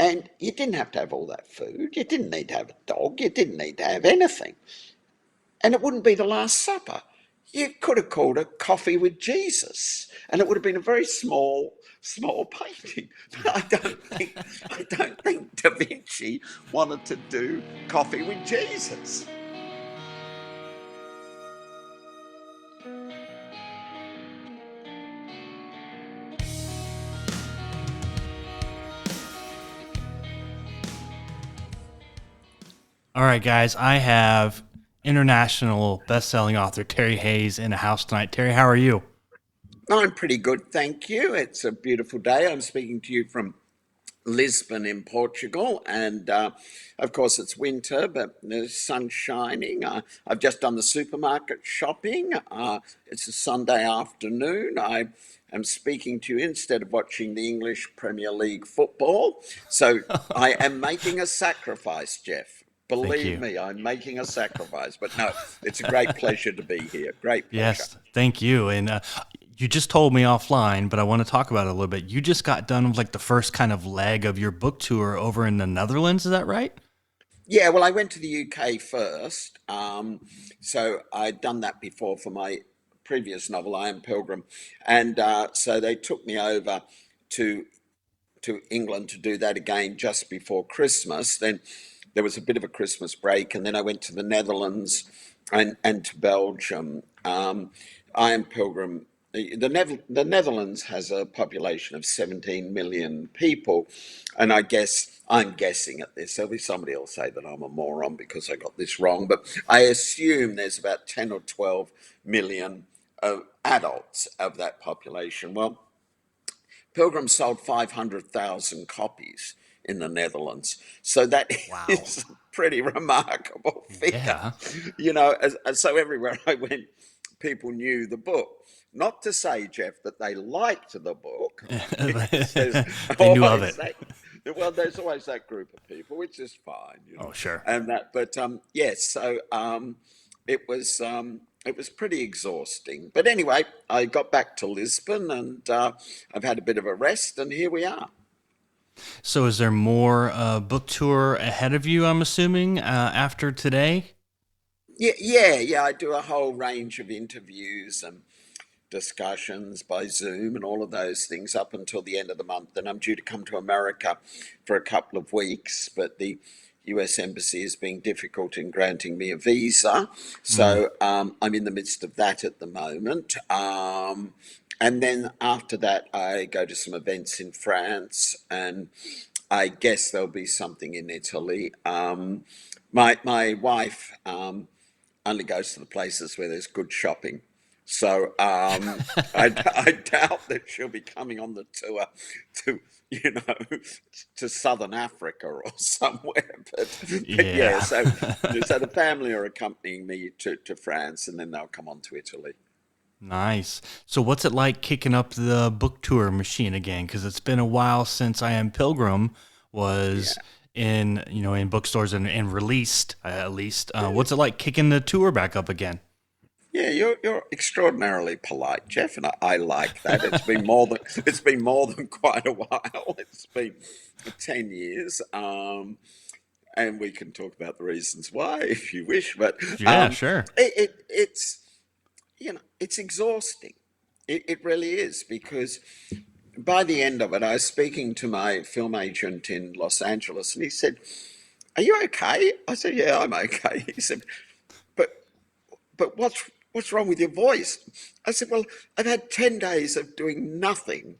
And you didn't have to have all that food. You didn't need to have a dog. You didn't need to have anything. And it wouldn't be the Last Supper. You could have called it Coffee with Jesus, and it would have been a very small painting. But I don't think Da Vinci wanted to do Coffee with Jesus. All right, guys, I have international best-selling author Terry Hayes in the house tonight. Terry, how are you? I'm pretty good, thank you. It's a beautiful day. I'm speaking to you from Lisbon in Portugal, and of course it's winter, but the sun's shining. I've just done the supermarket shopping. It's a Sunday afternoon. I am speaking to you instead of watching the English Premier League football. So I am making a sacrifice, Jeff. Thank Believe you. me, I'm making a sacrifice. But no, it's a great pleasure to be here. Great pleasure. Yes, thank you. And you just told me offline, but I want to talk about it a little bit. You just got done with like the first kind of leg of your book tour over in the Netherlands. Is that right? Yeah, well, I went to the UK first. So I'd done that before for my previous novel, I Am Pilgrim. And so they took me over to England to do that again just before Christmas. Then there was a bit of a Christmas break, and then I went to the Netherlands and to Belgium. I Am Pilgrim. The Netherlands has a population of 17 million people, and I'm guessing at this. There'll be somebody else say that I'm a moron because I got this wrong, but I assume there's about 10 or 12 million adults of that population. Well, Pilgrim sold 500,000 copies in the Netherlands. So that Wow. is a pretty remarkable figure. Yeah. So everywhere I went, people knew the book. Not to say, Jeff, that they liked the book, because there's They knew of always it. that. Well, there's always that group of people, which is fine. Oh, sure. And that. But yes, so it was pretty exhausting. But anyway, I got back to Lisbon, and I've had a bit of a rest, and here we are. So is there more book tour ahead of you, I'm assuming, after today? Yeah, yeah, yeah. I do a whole range of interviews and discussions by Zoom and all of those things up until the end of the month. And I'm due to come to America for a couple of weeks, but the US Embassy is being difficult in granting me a visa. Mm. So I'm in the midst of that at the moment. And then after that, I go to some events in France, and I guess there'll be something in Italy. My wife only goes to the places where there's good shopping. So I doubt that she'll be coming on the tour to, you know, to Southern Africa or somewhere. But yeah, Yeah. so the family are accompanying me to France, and then they'll come on to Italy. Nice. So what's it like kicking up the book tour machine again? Because it's been a while since I Am Pilgrim was Yeah. in bookstores and released at least. What's it like kicking the tour back up again? Yeah, you're extraordinarily polite, Jeff, and I like that. It's been more than quite a while. It's been 10 years, and we can talk about the reasons why if you wish. But Yeah, um, sure. it's exhausting. It really is, because by the end of it, I was speaking to my film agent in Los Angeles, and he said, "Are you okay?" I said, "Yeah, I'm okay." He said, "But what's wrong with your voice?" I said, "Well, I've had 10 days of doing nothing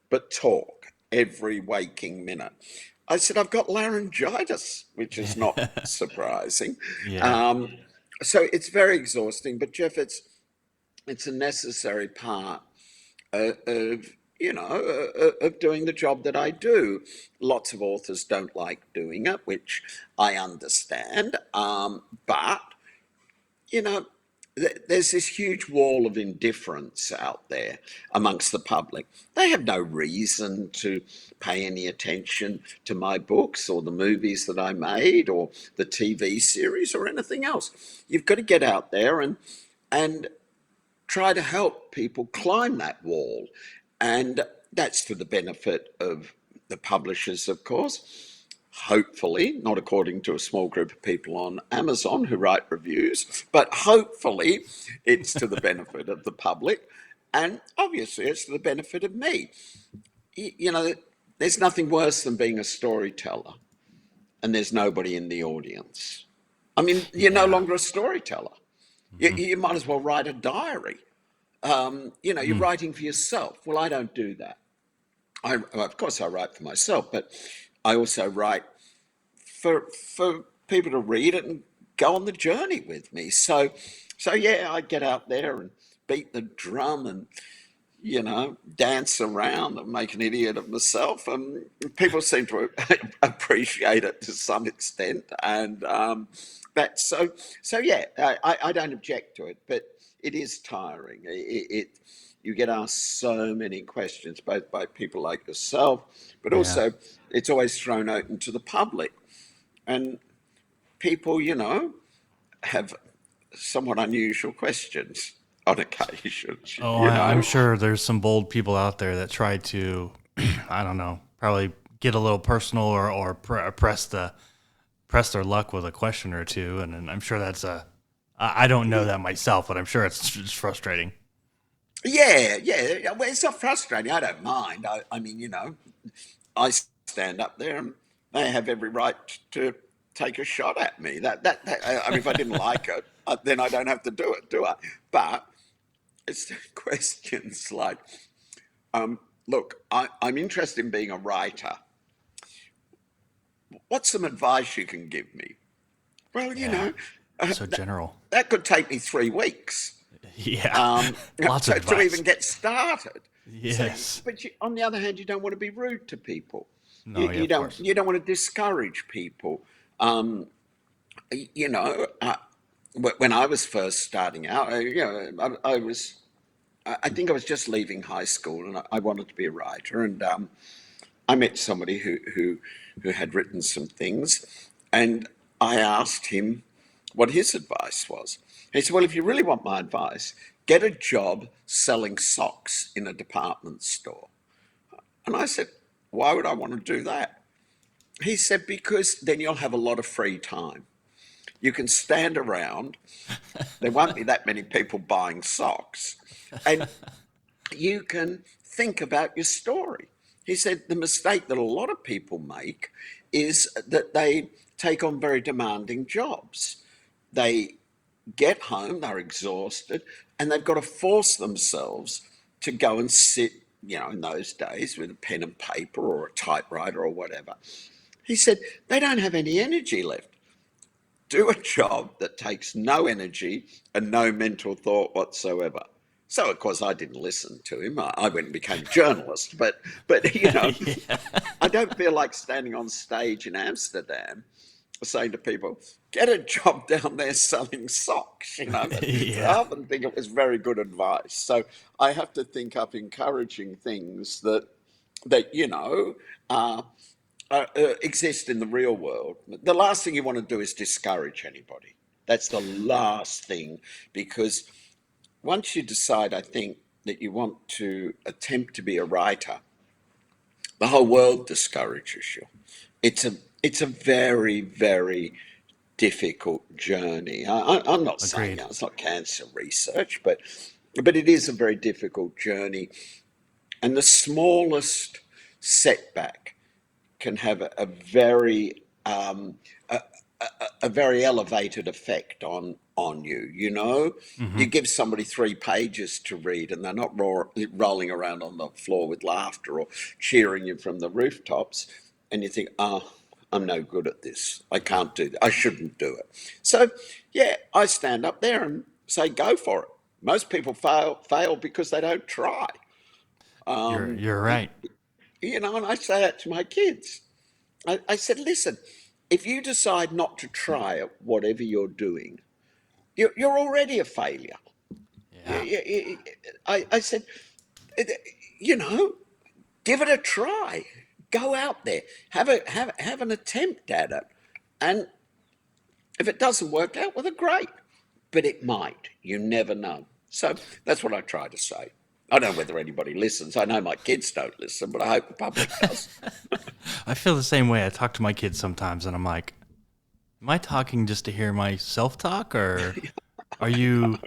but talk every waking minute." I said, "I've got laryngitis," which is not surprising. Yeah. Um, so it's very exhausting. But Jeff, it's a necessary part of of doing the job that I do. Lots of authors don't like doing it, which I understand. But you know, there's this huge wall of indifference out there amongst the public. They have no reason to pay any attention to my books or the movies that I made or the TV series or anything else. You've got to get out there and try to help people climb that wall. And that's for the benefit of the publishers, of course, hopefully, not according to a small group of people on Amazon who write reviews, but hopefully it's to the benefit of the public. And obviously, it's to the benefit of me. You know, there's nothing worse than being a storyteller and there's nobody in the audience. I mean, you're no Yeah. longer a storyteller. You might as well write a diary. You're Mm. writing for yourself. Well, I don't do that. Of course, I write for myself, but I also write for people to read it and go on the journey with me. So yeah, I get out there and beat the drum and dance around and make an idiot of myself. And people seem to appreciate it to some extent. And that's so yeah, I don't object to it, but it is tiring. You get asked so many questions, both by people like yourself, but Yeah. also it's always thrown open to the public. And people, have somewhat unusual questions on occasions, Oh, I'm sure there's some bold people out there that try to, I don't know, probably get a little personal or press their luck with a question or two, and I'm sure that's a. I don't know that myself, but I'm sure it's just frustrating. Yeah, yeah. Well, it's not frustrating. I don't mind. I mean, I stand up there and they have every right to take a shot at me. I mean, if I didn't like it, then I don't have to do it, do I? But it's questions like, look, I'm interested in being a writer. What's some advice you can give me? Well, Yeah, uh, so that, general. that could take me 3 weeks Yeah, lots of to advice. even get started. So, Yes. but on the other hand, you don't want to be rude to people. You, No, yeah, you of don't course. you don't want to discourage people. Um, you know, uh, when I was first starting out, I think I was just leaving high school, and I wanted to be a writer. And I met somebody who had written some things, and I asked him what his advice was. He said, "Well, if you really want my advice, get a job selling socks in a department store." And I said, "Why would I want to do that?" He said, "Because then you'll have a lot of free time. You can stand around, there won't be that many people buying socks, and you can think about your story." He said the mistake that a lot of people make is that they take on very demanding jobs. They get home, they're exhausted, and they've got to force themselves to go and sit, in those days with a pen and paper or a typewriter or whatever. He said they don't have any energy left. Do a job that takes no energy and no mental thought whatsoever. So of course I didn't listen to him. I went and became a journalist, but Yeah. I don't feel like standing on stage in Amsterdam saying to people, get a job down there selling socks, But I Yeah. often think it was very good advice. So I have to think up encouraging things that uh, exist in the real world. The last thing you want to do is discourage anybody. That's the last thing, because once you decide, I think, that you want to attempt to be a writer, the whole world discourages you. It's a very, very difficult journey. I'm not saying Agreed. it's not cancer research, but it is a very difficult journey, and the smallest setback can have a very elevated effect on you. Hmm. You give somebody 3 pages to read, and they're not rolling around on the floor with laughter or cheering you from the rooftops, and you think, "Oh, I'm no good at this. I can't do that. I shouldn't do it." So, yeah, I stand up there and say, "Go for it." Most people fail because they don't try. You're Um, you're right. and I say that to my kids. I said, listen, if you decide not to try at whatever you're doing, you're already a failure. Yeah. I said, you know, give it a try. Go out there, have an attempt at it, and if it doesn't work out, well, then great. But it might. You never know. So that's what I try to say. I don't know whether anybody listens. I know my kids don't listen, but I hope the public does. I feel the same way. I talk to my kids sometimes, and I'm like, am I talking just to hear myself talk, or are you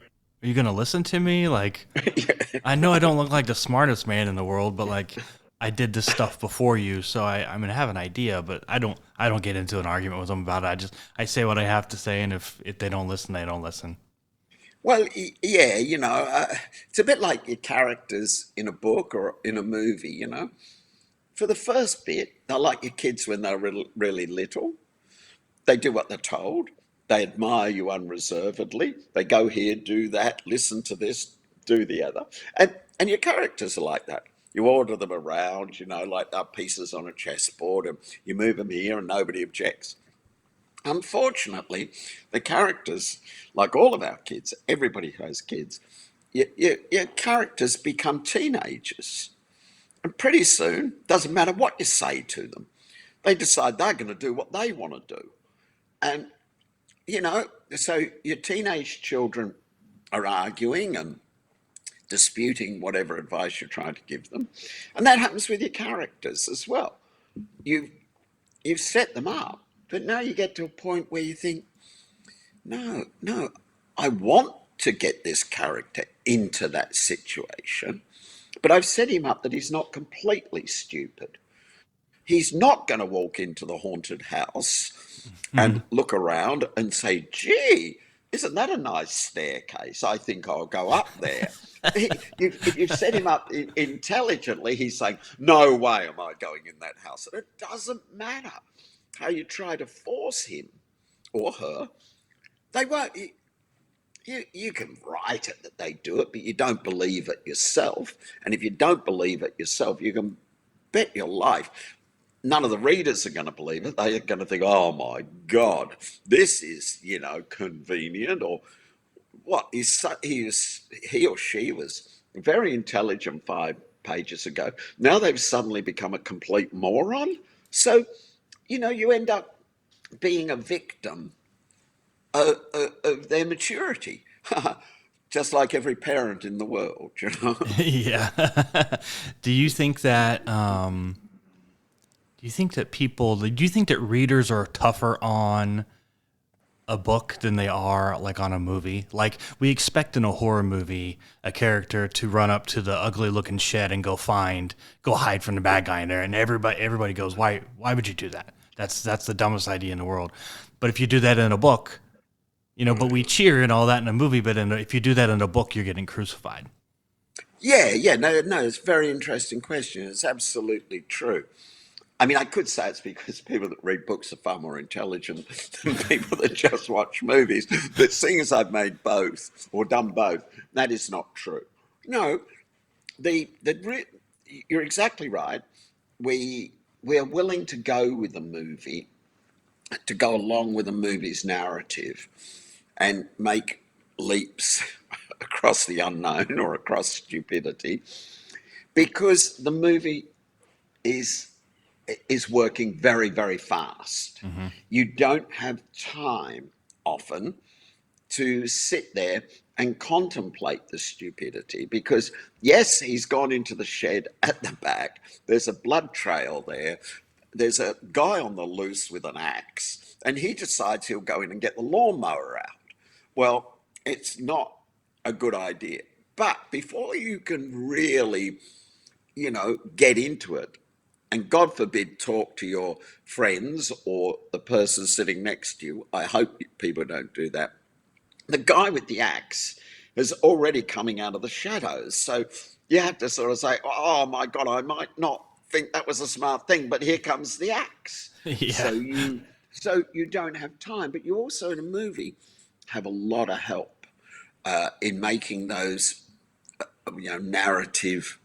are you gonna listen to me? Like, I know I don't look like the smartest man in the world, but like, I did this stuff before you, so I'm gonna have an idea. But I don't get into an argument with them about it. I say what I have to say, and if they don't listen, they don't listen. Well, yeah, it's a bit like your characters in a book or in a movie, For the first bit, they're like your kids when they're really little. They do what they're told. They admire you unreservedly. They go here, do that, listen to this, do the other. And your characters are like that. You order them around, like they're pieces on a chessboard, and you move them here and nobody objects. Unfortunately, the characters, like all of our kids, everybody who has kids, your characters become teenagers. And pretty soon, doesn't matter what you say to them, they decide they're going to do what they want to do. And, so your teenage children are arguing and disputing whatever advice you're trying to give them. And that happens with your characters as well. You've, you've set them up, but now you get to a point where you think, no, no, I want to get this character into that situation, but I've set him up that he's not completely stupid. He's not going to walk into the haunted house and look around and say, gee, isn't that a nice staircase? I think I'll go up there. If you've set him up intelligently, he's saying, no way am I going in that house. And it doesn't matter how you try to force him or her, they won't. You can write it that they do it, but you don't believe it yourself. And if you don't believe it yourself, you can bet your life none of the readers are going to believe it. They are going to think, oh my God, this is, convenient. Or what? He or she was very intelligent 5 pages ago. Now they've suddenly become a complete moron. So, you end up being a victim of their maturity, just like every parent in the world. Yeah. Do you think that do you think that readers are tougher on a book than they are like on a movie? Like we expect in a horror movie a character to run up to the ugly looking shed and go hide from the bad guy in there, and everybody goes, why would you do that? That's the dumbest idea in the world. But if you do that in a book, but we cheer and all that in a movie, but if you do that in a book, you're getting crucified. Yeah, yeah, no, no, it's a very interesting question. It's absolutely true. I mean, I could say it's because people that read books are far more intelligent than people that just watch movies. But seeing as I've made both or done both, that is not true. No, you're exactly right. We're willing to go with a movie, to go along with a movie's narrative, and make leaps across the unknown or across stupidity because the movie is is working very, very fast. Hmm. You don't have time often to sit there and contemplate the stupidity because, yes, he's gone into the shed at the back. There's a blood trail there. There's a guy on the loose with an axe, and he decides he'll go in and get the lawnmower out. Well, it's not a good idea. But before you can really, get into it, and God forbid, talk to your friends or the person sitting next to you. I hope people don't do that. The guy with the axe is already coming out of the shadows. So you have to sort of say, oh my God, I might not think that was a smart thing, but here comes the axe. Yeah. So you don't have time. But you also in a movie have a lot of help in making those narrative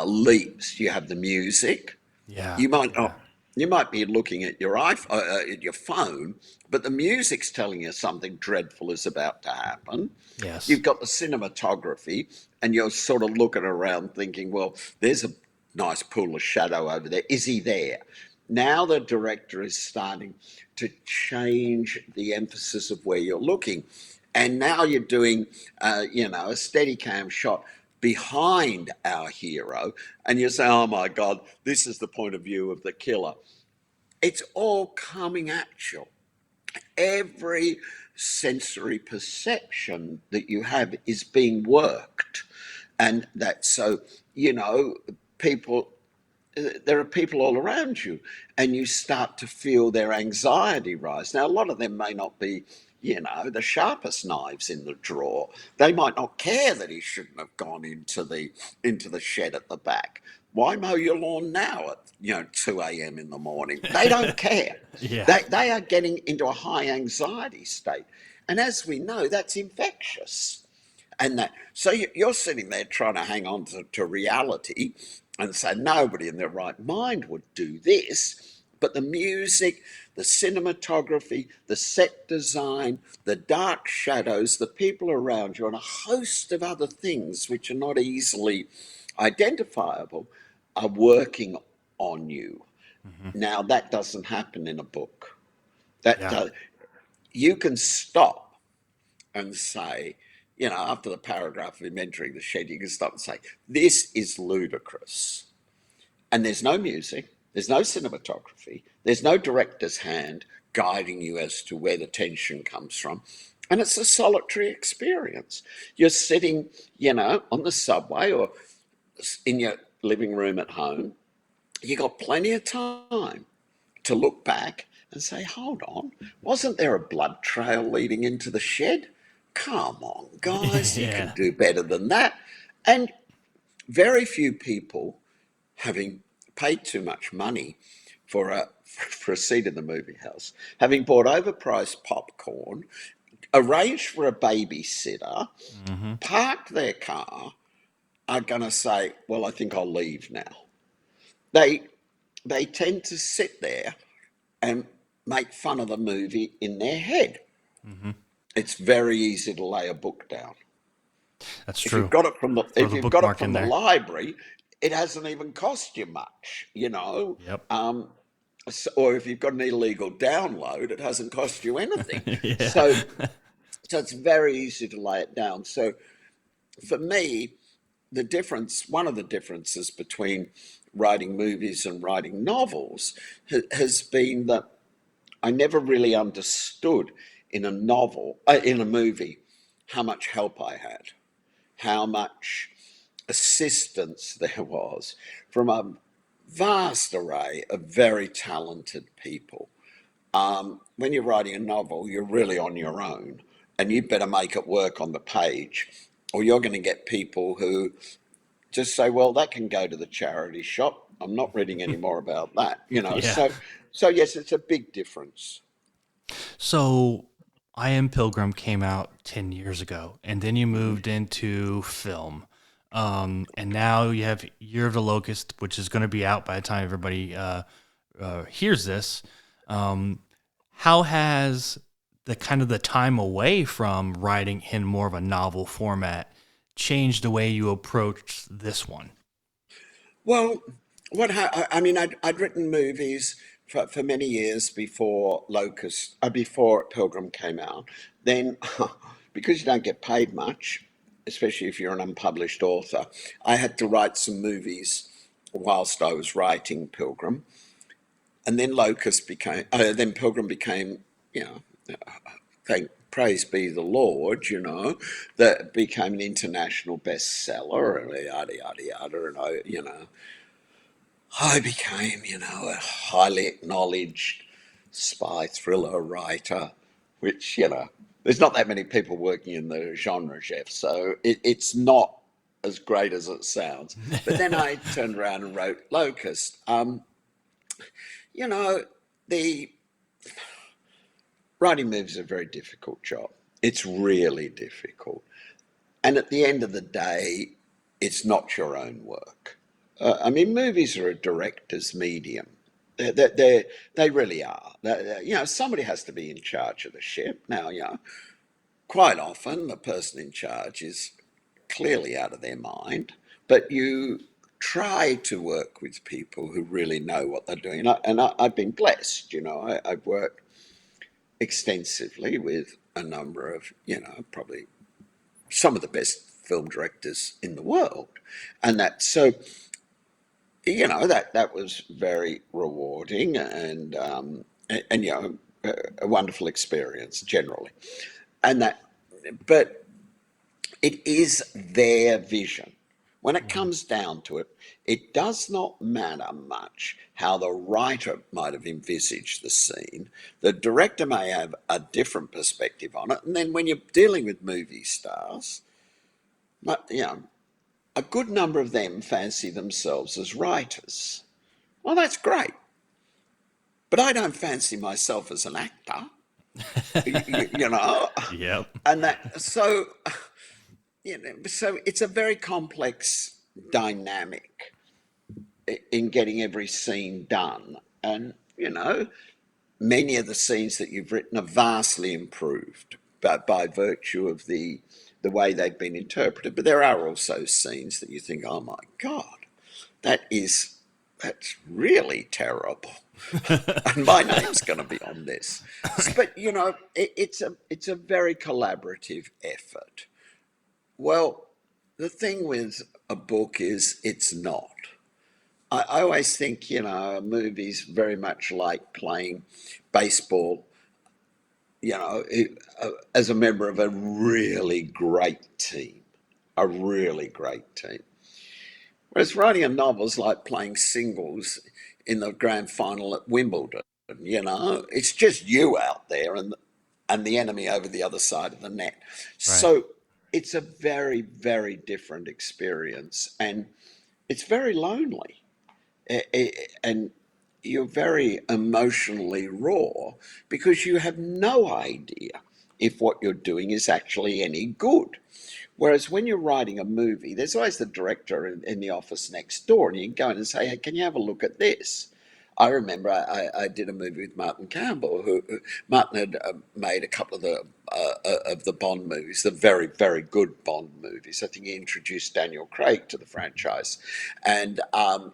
leaps. You have the music. Yeah. You might Yeah. not. You might be looking at your iPhone, at your phone, but the music's telling you something dreadful is about to happen. Yes. You've got the cinematography, and you're sort of looking around thinking, well, there's a nice pool of shadow over there. Is he there? Now the director is starting to change the emphasis of where you're looking. And now you're doing, a steady cam shot behind our hero, and you say, oh my God, this is the point of view of the killer. It's all coming at you. Every sensory perception that you have is being worked. And that, so, you know, people, there are people all around you, and you start to feel their anxiety rise. Now, a lot of them may not be, you know, the sharpest knives in the drawer. They might not care that he shouldn't have gone into the shed at the back. Why mow your lawn now at 2 a.m. in the morning? They don't care. Yeah. They are getting into a high anxiety state, and as we know, that's infectious. And that, so you're sitting there trying to hang on to reality and say nobody in their right mind would do this. But the music, the cinematography, the set design, the dark shadows, the people around you, and a host of other things which are not easily identifiable are working on you. Hmm. Now, that doesn't happen in a book. That Yeah. does, you can stop and say, after the paragraph of him entering the shed, you can stop and say, this is ludicrous. And there's no music, there's no cinematography, there's no director's hand guiding you as to where the tension comes from. And it's a solitary experience. You're sitting, on the subway or in your living room at home. You got plenty of time to look back and say, hold on, wasn't there a blood trail leading into the shed? Come on, guys, you can Yeah. do better than that. And very few people, having paid too much money for for a seat in the movie house, having bought overpriced popcorn, arranged for a babysitter, Hmm. parked their car, are going to say, well, I think I'll leave now. They, they tend to sit there and make fun of the movie in their head. Hmm. It's very easy to lay a book down. That's If you've true. got it from the Throw if the you've got it bookmark from in the there. library, it hasn't even cost you much. Yep. Um, or if you've got an illegal download, it hasn't cost you anything. Yeah. So it's very easy to lay it down. So for me, one of the differences between writing movies and writing novels has been that I never really understood in a movie, how much help I had, how much assistance there was from a vast array of very talented people. When you're writing a novel, you're really on your own, and you better make it work on the page, or you're going to get people who just say, "Well, that can go to the charity shop. I'm not reading any more about that." Yeah. So yes, it's a big difference. So, I Am Pilgrim came out 10 years ago, and then you moved into film. And now you have Year of the Locust, which is going to be out by the time everybody hears this. Um, how has the kind of the time away from writing in more of a novel format changed the way you approach this one? Well, I mean, I'd written movies for many years before before Pilgrim came out. Then, because you don't get paid much, especially if you're an unpublished author, I had to write some movies whilst I was writing Pilgrim, and then Pilgrim became, you know, thank praise be the Lord, that became an international bestseller and yada yada yada, and I became, a highly acknowledged spy thriller writer, which, there's not that many people working in the genre, Jeff, so it's not as great as it sounds. But then I turned around and wrote Locust. You know, the writing movies is a very difficult job. It's really difficult. And at the end of the day, it's not your own work. I mean, movies are a director's medium. They really are. Somebody has to be in charge of the ship. Now, quite often the person in charge is clearly out of their mind, but you try to work with people who really know what they're doing. I've been blessed. I've worked extensively with a number of, probably some of the best film directors in the world. And that, so, that was very rewarding and a wonderful experience generally. And that, but it is their vision. When it Mhm. comes down to it, it does not matter much how the writer might have envisaged the scene. The director may have a different perspective on it. And then when you're dealing with movie stars, a good number of them fancy themselves as writers. Well, that's great. But I don't fancy myself as an actor, you know. Yep. And that, so, so it's a very complex dynamic in getting every scene done. And, many of the scenes that you've written are vastly improved by virtue of the way they've been interpreted. But there are also scenes that you think, oh my God, that's really terrible. And my name's going to be on this. But it's a very collaborative effort. Well, the thing with a book is it's not. I always think, a movie's very much like playing baseball, as a member of a really great team, a really great team. Whereas writing a novel is like playing singles in the grand final at Wimbledon. It's just you out there and the enemy over the other side of the net. Right. So it's a very, very different experience, and it's very lonely. And you're very emotionally raw because you have no idea if what you're doing is actually any good. Whereas when you're writing a movie, there's always the director in the office next door, and you can go in and say, hey, can you have a look at this? I remember I did a movie with Martin Campbell, who Martin had made a couple of the Bond movies, the very, very good Bond movies. I think he introduced Daniel Craig to the franchise. And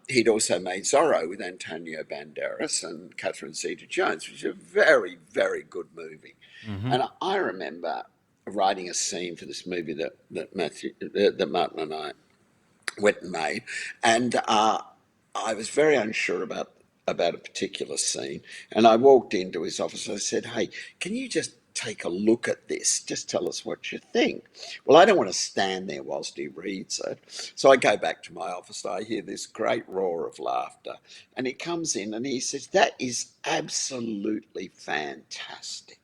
he'd also made Zorro with Antonio Banderas and Catherine Zeta-Jones, which is a very, very good movie. Hmm. And I remember writing a scene for this movie that Martin and I went and made, and I was very unsure about a particular scene, and I walked into his office and I said, "Hey, can you just take a look at this? Just tell us what you think." Well, I don't want to stand there whilst he reads it, so I go back to my office. I hear this great roar of laughter, and he comes in and he says, "That is absolutely fantastic."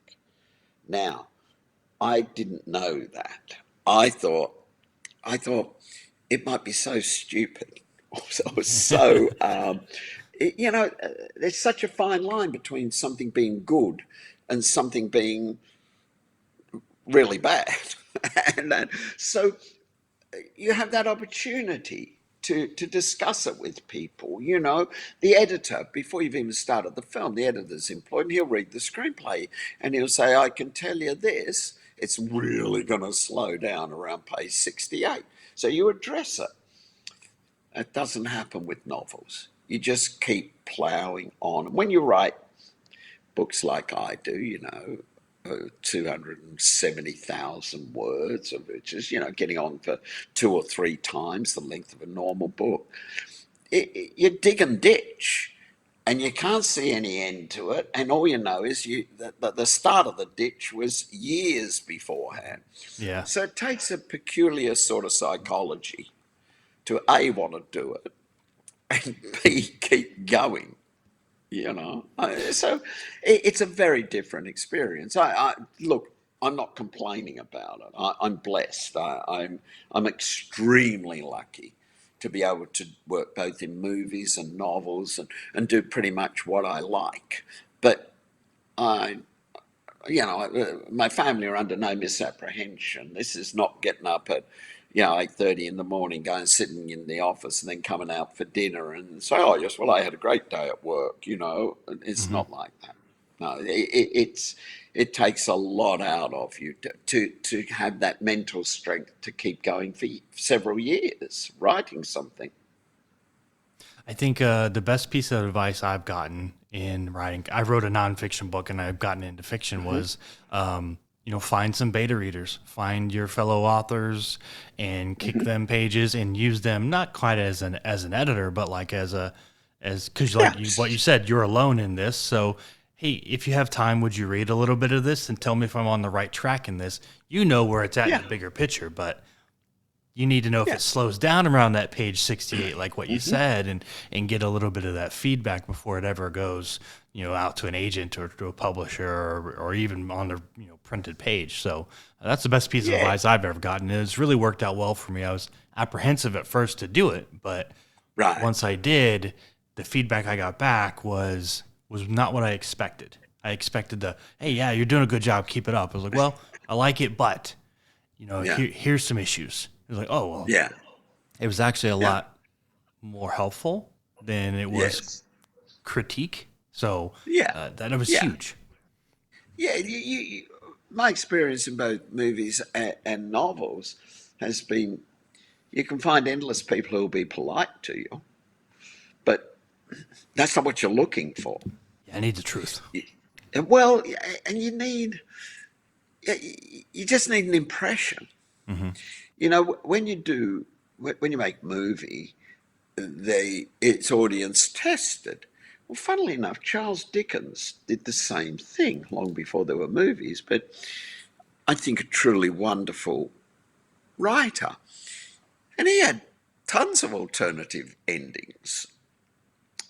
Now, I didn't know that. I thought I thought it might be so stupid or so there's such a fine line between something being good and something being really bad. and so you have that opportunity to discuss it with people. The editor, before you've even started the film, the editor's employed and he'll read the screenplay and he'll say, I can tell you this, it's really going to slow down around page 68. So you address it. It doesn't happen with novels. You just keep ploughing on. When you write books like I do, 270,000 words, of which is, getting on for 2 or 3 times the length of a normal book. You dig and ditch, and you can't see any end to it, and all you know is that the start of the ditch was years beforehand. Yeah. So it takes a peculiar sort of psychology to A, want to do it, and B, keep going. So it's a very different experience. Look, I'm not complaining about it. I'm blessed. I'm extremely lucky to be able to work both in movies and novels and do pretty much what I like. But I my family are under no misapprehension. This is not getting up at 8:30 in the morning, going sitting in the office, and then coming out for dinner and say, "Oh yes, well I had a great day at work." It's Hmm. not like that. No, it takes a lot out of you to have that mental strength to keep going for several years writing something. I think the best piece of advice I've gotten in writing, I wrote a nonfiction book and I've gotten into fiction, Hmm. was find some beta readers, find your fellow authors, and kick them pages and use them not quite as an editor, but like as because Yeah, what you said, you're alone in this. So hey, if you have time, would you read a little bit of this and tell me if I'm on the right track in this? You know where it's at in yeah, the bigger picture, but you need to know if yeah. it slows down around that page 68, like what you Hmm. said, and get a little bit of that feedback before it ever goes, out to an agent or to a publisher, or even on the printed page. So that's the best piece of Yeah, advice I've ever gotten. And it's really worked out well for me. I was apprehensive at first to do it, but right. once I did, the feedback I got back was not what I expected. I expected hey, yeah, you're doing a good job, keep it up. I was like, well, I like it, but Yeah, here's some issues. It was like, oh well, yeah, it was actually a yeah. lot more helpful than it was Yes. critique. So Yeah, that it was yeah, huge. yeah. My experience in both movies and novels has been you can find endless people who will be polite to you, but that's not what you're looking for. Yeah, I need the truth. Well, and you just need an impression. Hmm. When when you make movie, it's audience tested. Well, funnily enough, Charles Dickens did the same thing long before there were movies, but I think a truly wonderful writer. And he had tons of alternative endings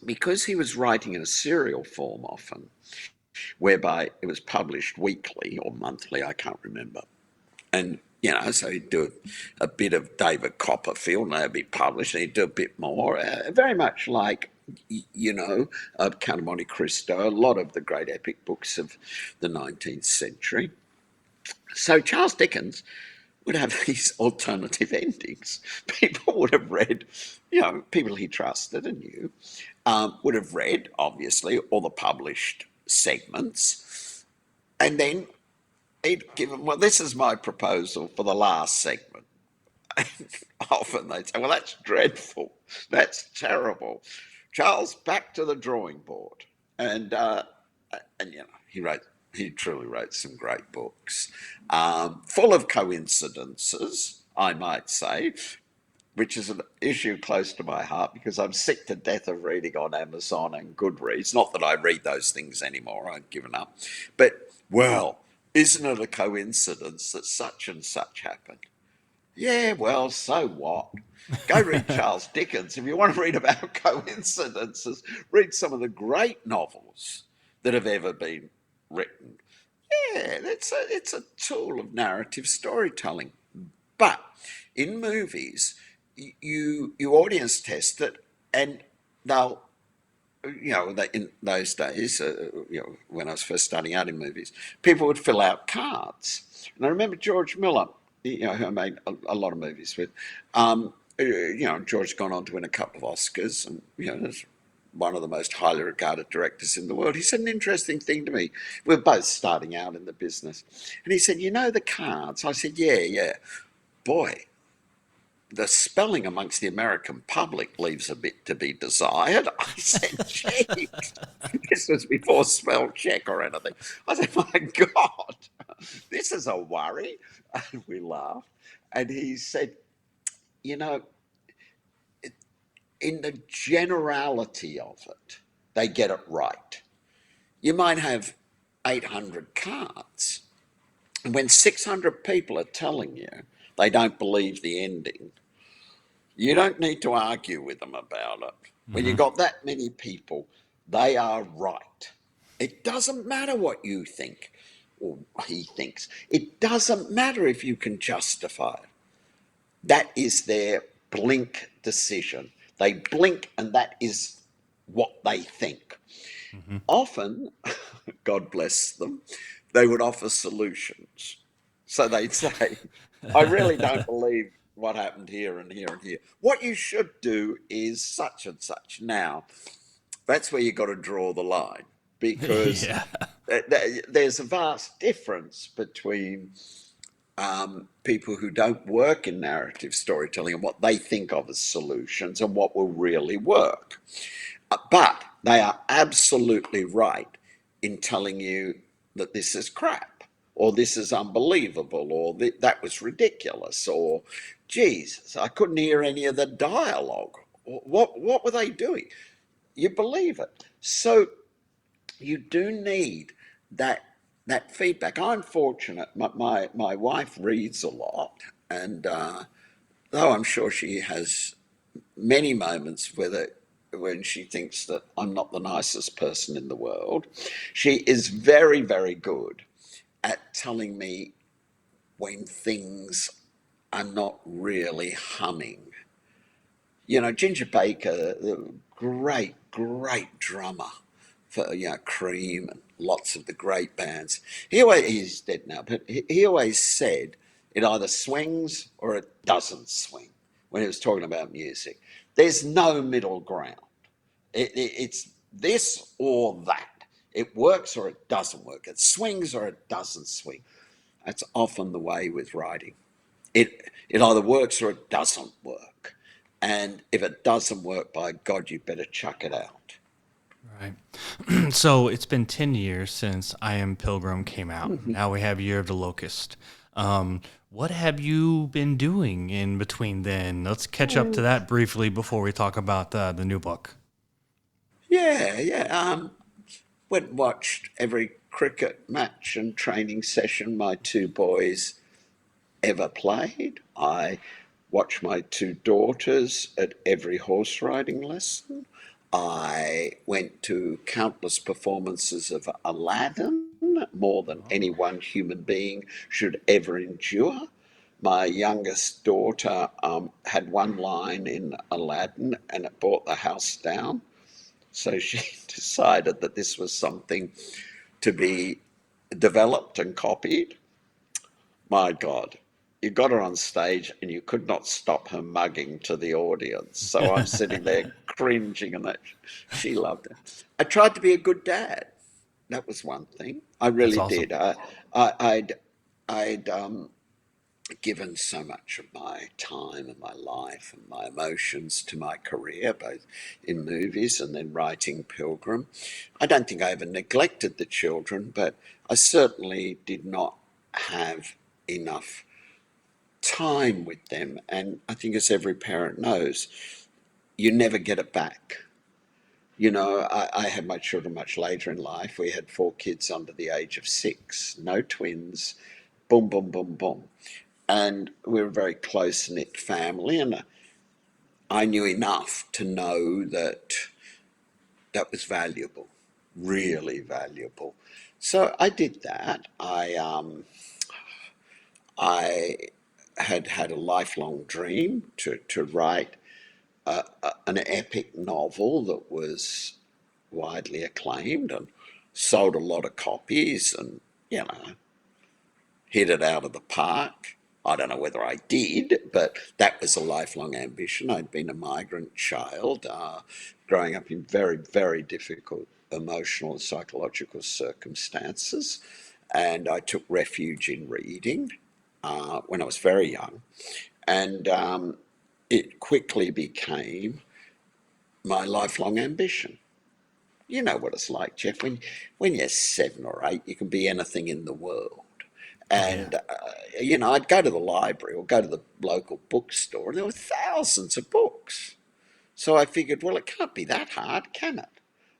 because he was writing in a serial form often, whereby it was published weekly or monthly, I can't remember. And, so he'd do a bit of David Copperfield and they'd be published, and he'd do a bit more, very much like, Count of Monte Cristo, a lot of the great epic books of the 19th century. So Charles Dickens would have these alternative endings. People would have read, people he trusted and knew, would have read, obviously, all the published segments, and then he'd give them, well, this is my proposal for the last segment. Often they'd say, well, that's dreadful. That's terrible. Charles, back to the drawing board. And, uh, and he truly wrote some great books, full of coincidences, I might say, which is an issue close to my heart because I'm sick to death of reading on Amazon and Goodreads. Not that I read those things anymore, I've given up. But, well, isn't it a coincidence that such and such happened? Yeah, well, so what? Go read Charles Dickens. If you want to read about coincidences, read some of the great novels that have ever been written. Yeah, it's a tool of narrative storytelling. But in movies, you audience test it, and they'll in those days, when I was first starting out in movies, people would fill out cards. And I remember George Miller, who I made a lot of movies with. George's gone on to win a couple of Oscars, and is one of the most highly regarded directors in the world. He said an interesting thing to me. We're both starting out in the business, and he said, the cards. I said, yeah, yeah. Boy, the spelling amongst the American public leaves a bit to be desired. I said, gee, this was before spell check or anything. I said, my God, this is a worry. And we laughed. And he said, you know, in the generality of it, they get it right. You might have 800 cards. And when 600 people are telling you they don't believe the ending, you don't need to argue with them about it. When Hmm. you've got that many people, they are right. It doesn't matter what you think or he thinks. It doesn't matter if you can justify it. That is their blink decision. They blink, and that is what they think. Hmm. Often, God bless them, they would offer solutions. So they'd say, I really don't believe what happened here and here and here. What you should do is such and such. Now, that's where you've got to draw the line because Yeah. there's a vast difference between people who don't work in narrative storytelling and what they think of as solutions and what will really work. But they are absolutely right in telling you that this is crap or this is unbelievable, or that was ridiculous, or Jesus, I couldn't hear any of the dialogue. What were they doing? You believe it. So you do need that feedback. I'm fortunate. My wife reads a lot, and though I'm sure she has many moments with it when she thinks that I'm not the nicest person in the world, she is very, very good at telling me when things are not really humming. Ginger Baker, the great drummer for Cream and lots of the great bands. He's dead now, but he always said it either swings or it doesn't swing when he was talking about music. There's no middle ground. It's this or that. It works or it doesn't work. It swings or it doesn't swing. That's often the way with writing. It either works or it doesn't work. And if it doesn't work, by God, you better chuck it out. Right. So it's been 10 years since I Am Pilgrim came out. Now we have Year of the Locust. What have you been doing in between then? Let's catch up to that briefly before we talk about the new book. Yeah, yeah. Went and watched every cricket match and training session my two boys ever played. I watched my two daughters at every horse riding lesson. I went to countless performances of Aladdin, more than any one human being should ever endure. My youngest daughter had one line in Aladdin and it brought the house down. So she decided that this was something to be developed and copied. My God, you got her on stage and you could not stop her mugging to the audience. So I'm sitting there cringing, and that she loved it. I tried to be a good dad. That was one thing. I That's really awesome. did. I'd given so much of my time and my life and my emotions to my career, both in movies and then writing Pilgrim. I don't think I ever neglected the children, but I certainly did not have enough time with them. And I think, as every parent knows, you never get it back. I had my children much later in life. We had four kids under the age of six, no twins, boom, boom, boom, boom. And we were a very close knit family. And I knew enough to know that that was valuable, really valuable. So I did that. I had a lifelong dream to write an epic novel that was widely acclaimed and sold a lot of copies and, you know, hit it out of the park. I don't know whether I did, but that was a lifelong ambition. I'd been a migrant child, growing up in very, very difficult emotional and psychological circumstances, and I took refuge in reading when I was very young, and it quickly became my lifelong ambition. You know what it's like, Jeff. When you're 7 or 8, you can be anything in the world. Oh yeah. And I'd go to the library or go to the local bookstore, and there were thousands of books. So I figured, well, it can't be that hard, can it?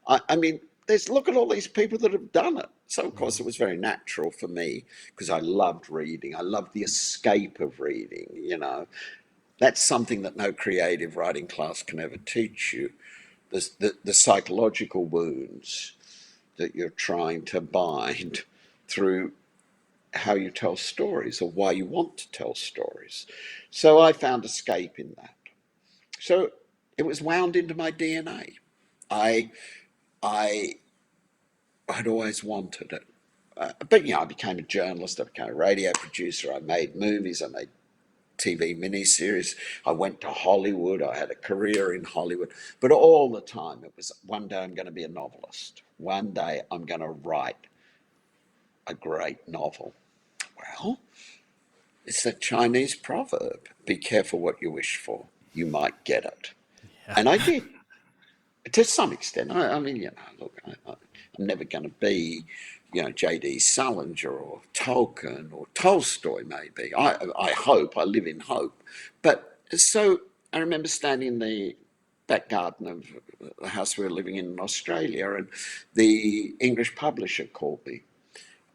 I mean, there's look at all these people that have done it. So of course it was very natural for me because I loved reading. I loved the escape of reading. That's something that no creative writing class can ever teach you. The psychological wounds that you're trying to bind through how you tell stories or why you want to tell stories. So I found escape in that. So it was wound into my DNA. I I had always wanted it. But I became a journalist. I became a radio producer. I made movies. I made TV miniseries. I went to Hollywood. I had a career in Hollywood. But all the time it was, one day I'm going to be a novelist. One day I'm going to write a great novel. Well, it's a Chinese proverb: be careful what you wish for. You might get it. Yeah. And I did. to some extent. I mean, look, I'm never going to be, J.D. Salinger or Tolkien or Tolstoy, maybe. I hope, I live in hope. But so I remember standing in the back garden of the house we were living in Australia, and the English publisher called me.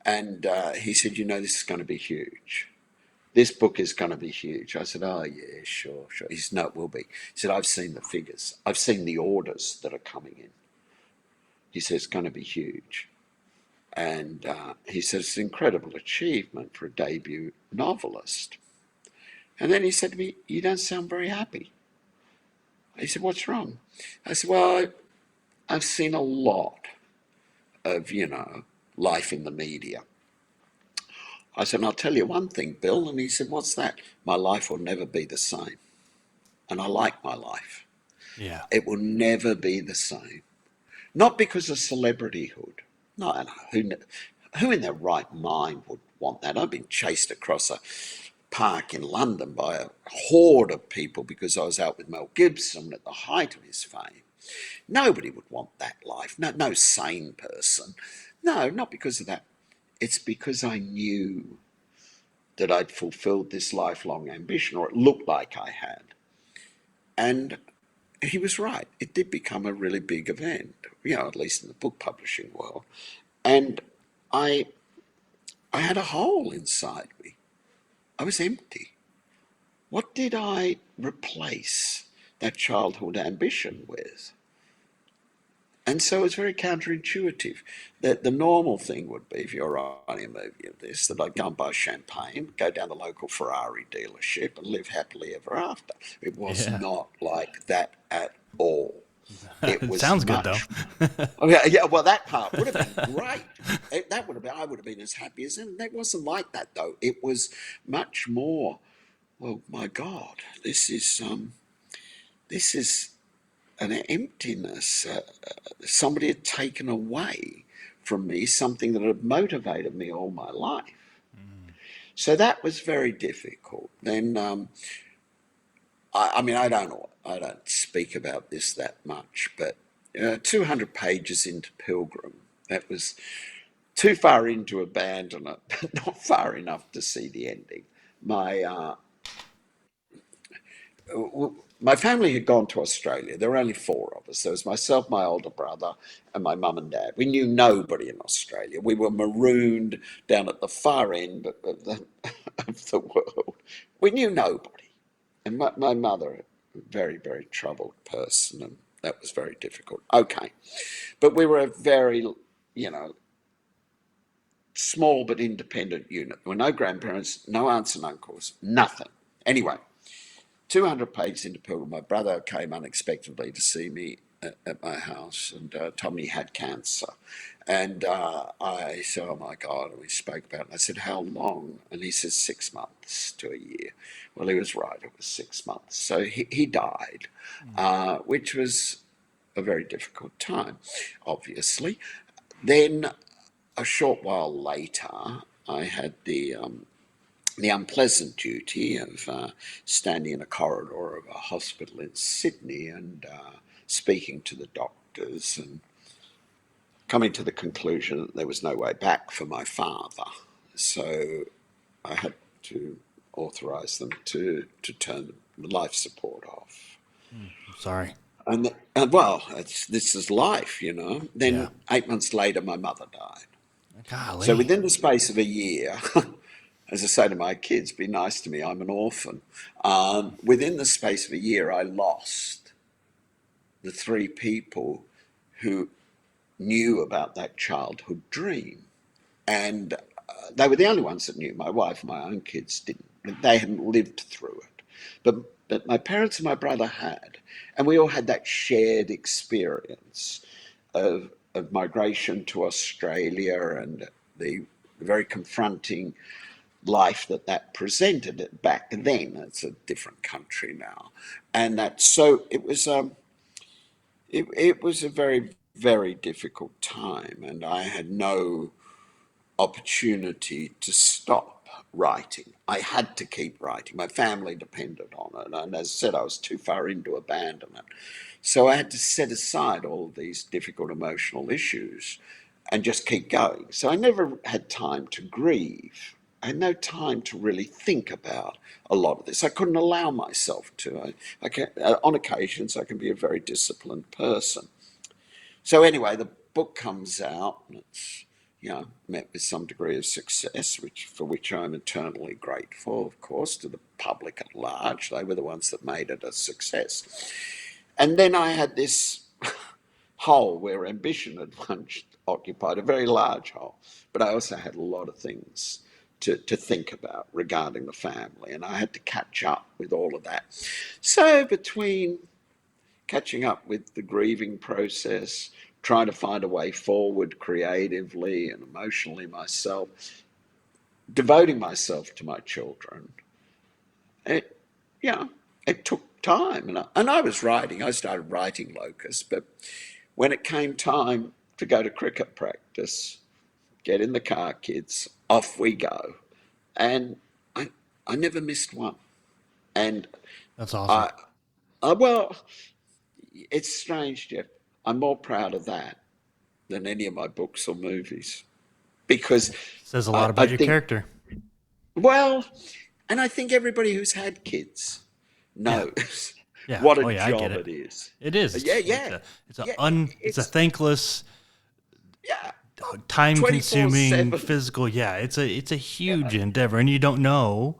And he said, this is going to be huge. This book is going to be huge. I said, oh, yeah, sure, sure. He said, no, it will be. He said, I've seen the figures. I've seen the orders that are coming in. He said, it's going to be huge. And he said, it's an incredible achievement for a debut novelist. And then he said to me, you don't sound very happy. He said, what's wrong? I said, well, I've seen a lot of, life in the media. I said, and I'll tell you one thing, Bill. And he said, what's that? My life will never be the same. And I like my life. Yeah. It will never be the same. Not because of celebrityhood. No, who in their right mind would want that? I've been chased across a park in London by a horde of people because I was out with Mel Gibson at the height of his fame. Nobody would want that life. No sane person. No, not because of that. It's because I knew that I'd fulfilled this lifelong ambition, or it looked like I had. And he was right. It did become a really big event, at least in the book publishing world. And I, I had a hole inside me. I was empty. What did I replace that childhood ambition with? And so it's very counterintuitive that the normal thing would be, if you're writing a movie of this, that I'd go and buy champagne, go down the local Ferrari dealership and live happily ever after. It was Yeah. not like that at all. It It was sounds good though. much. Oh yeah, well, that part would have been great. That would have been. I would have been as happy as anything. It wasn't like that though. It was much more. Well, my God, this is an emptiness. Somebody had taken away from me something that had motivated me all my life. So that was very difficult. Then, I mean, I don't speak about this that much, but 200 pages into Pilgrim, that was too far in to abandon it, but not far enough to see the ending. My my family had gone to Australia. There were only four of us. There was myself, my older brother, and my mum and dad. We knew nobody in Australia. We were marooned down at the far end of of the world. We knew nobody. And my mother, a very, very troubled person, and that was very difficult. Okay. But we were a very, you know, small but independent unit. There were no grandparents, no aunts and uncles, nothing. Anyway, 200 pages into Pilgrim, my brother came unexpectedly to see me at my house and told me he had cancer. And I said, oh my God, and we spoke about it. And I said, how long? And he said, 6 months to a year. Well, he was right, it was 6 months. So he died, which was a very difficult time, obviously. Then a short while later, I had the unpleasant duty of standing in a corridor of a hospital in Sydney and speaking to the doctors and coming to the conclusion that there was no way back for my father. So I had to authorise them to turn the life support off. Sorry. Well, this is life, Yeah. Then 8 months later, my mother died. So Golly. within the space of a year, as I say to my kids, be nice to me, I'm an orphan. Within the space of a year, I lost the three people who knew about that childhood dream. And they were the only ones that knew. My wife and my own kids didn't. They hadn't lived through it. But my parents and my brother had. And we all had that shared experience of migration to Australia and the very confronting life that presented back then. It's a different country now. And that, so it was a very, very difficult time. And I had no opportunity to stop. writing. I had to keep writing. My family depended on it. And as I said, I was too far in to abandon it. So I had to set aside all of these difficult emotional issues and just keep going. So I never had time to grieve. I had no time to really think about a lot of this. I couldn't allow myself to. On occasions, I can be a very disciplined person. So anyway, the book comes out, and it's met with some degree of success, for which I'm eternally grateful, of course, to the public at large. They were the ones that made it a success. And then I had this hole where ambition had once occupied, a very large hole. But I also had a lot of things to think about regarding the family, and I had to catch up with all of that. So between catching up with the grieving process, trying to find a way forward creatively and emotionally myself, devoting myself to my children, it, you know, it took time. And I was writing, I started writing Locust, but when it came time to go to cricket practice, get in the car, kids, off we go. And I, I never missed one. And That's awesome. I, well, it's strange, Jeff. I'm more proud of that than any of my books or movies because Says a lot I about your think, character. well, and I think everybody who's had kids Yeah. knows Yeah. what a Oh yeah, I get job it. it is. It is. Yeah, It's yeah, a yeah. it's a It's thankless, yeah, time 24 consuming, 7. physical. Yeah, it's a huge endeavor, and you don't know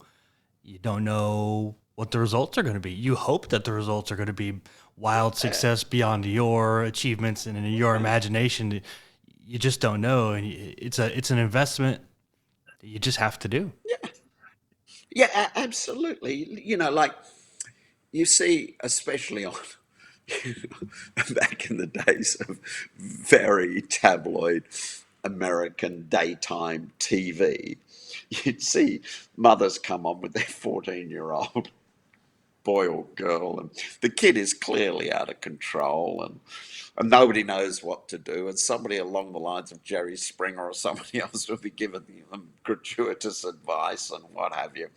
what the results are going to be. You hope that the results are going to be wild success beyond your achievements and in your imagination. You just don't know, and it's an investment that you just have to do. Yeah, absolutely. Like you see, especially on back in the days of very tabloid American daytime TV, you'd see mothers come on with their 14-year-old boy or girl, and the kid is clearly out of control, and nobody knows what to do. And somebody along the lines of Jerry Springer or somebody else will be giving them gratuitous advice and what have you.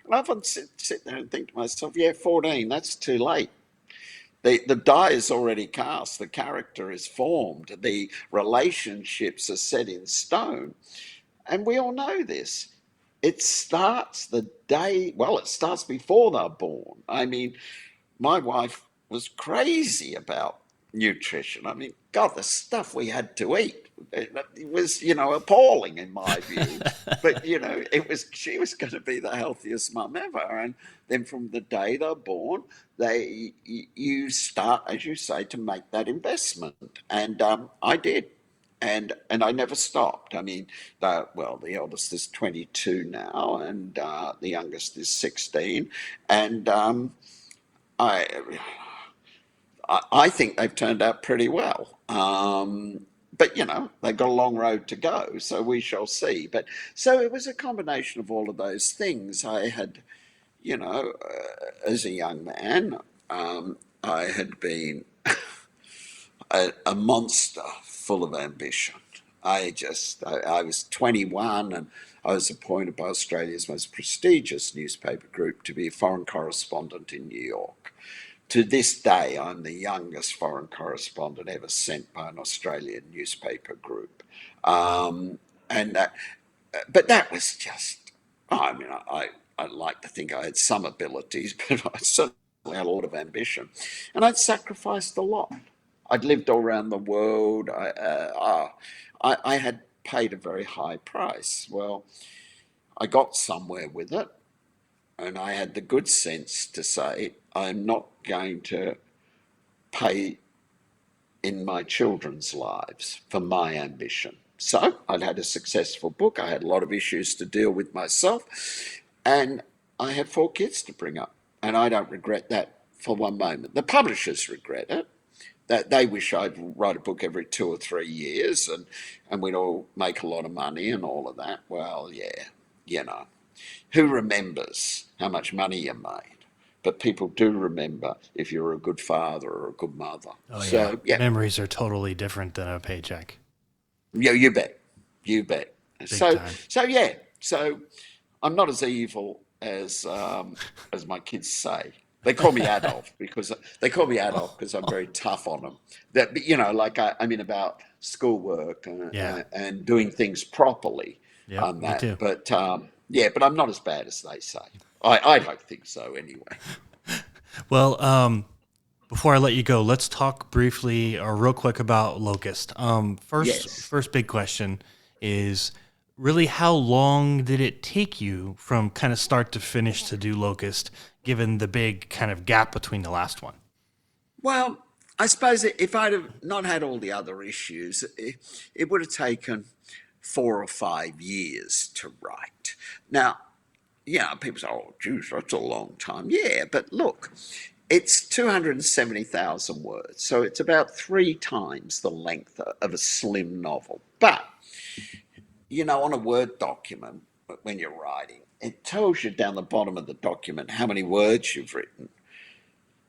And I often sit there and think to myself, yeah, 14, that's too late. The die is already cast, the character is formed, the relationships are set in stone. And we all know this. It starts the day, well, it starts before they're born. I mean, my wife was crazy about nutrition. I mean, God, the stuff we had to eat, it was, appalling in my view. But, she was going to be the healthiest mum ever. And then from the day they're born, you start, as you say, to make that investment. And I did. And I never stopped. I mean, the eldest is 22 now, and the youngest is 16. And I I think they've turned out pretty well. But they've got a long road to go, so we shall see. But so it was a combination of all of those things. I had, as a young man, I had been a monster full of ambition. I was 21 and I was appointed by Australia's most prestigious newspaper group to be a foreign correspondent in New York. To this day, I'm the youngest foreign correspondent ever sent by an Australian newspaper group. Wow. And But that was just, I mean, I like to think I had some abilities, but I certainly had a lot of ambition. And I'd sacrificed a lot. I'd lived all around the world. I had paid a very high price. Well, I got somewhere with it, and I had the good sense to say, I'm not going to pay in my children's lives for my ambition. So I'd had a successful book. I had a lot of issues to deal with myself, and I had 4 kids to bring up. And I don't regret that for one moment. The publishers regret it. That they wish I'd write a book every 2 or 3 years, and we'd all make a lot of money and all of that. Well, yeah, you know, who remembers how much money you made? But people do remember if you're a good father or a good mother. Oh yeah, So yeah, memories are totally different than a paycheck. yeah, you bet, you bet. Big So time. so yeah, so I'm not as evil as my kids say. They call me Adolf because I'm very tough on them. That like I mean about schoolwork Yeah. and doing things properly Yep. on Me that. too. But yeah, but I'm not as bad as they say. I don't think so anyway. Well, before I let you go, let's talk briefly or real quick about Locust. Yes. First big question is really how long did it take you from kind of start to finish to do Locust, given the big kind of gap between the last one? Well, I suppose if I'd have not had all the other issues, it would have taken 4 or 5 years to write. Now, yeah, people say, oh, geez, that's a long time. Yeah, but look, it's 270,000 words, so it's about 3 times the length of a slim novel. But, on a Word document, when you're writing, it tells you down the bottom of the document how many words you've written.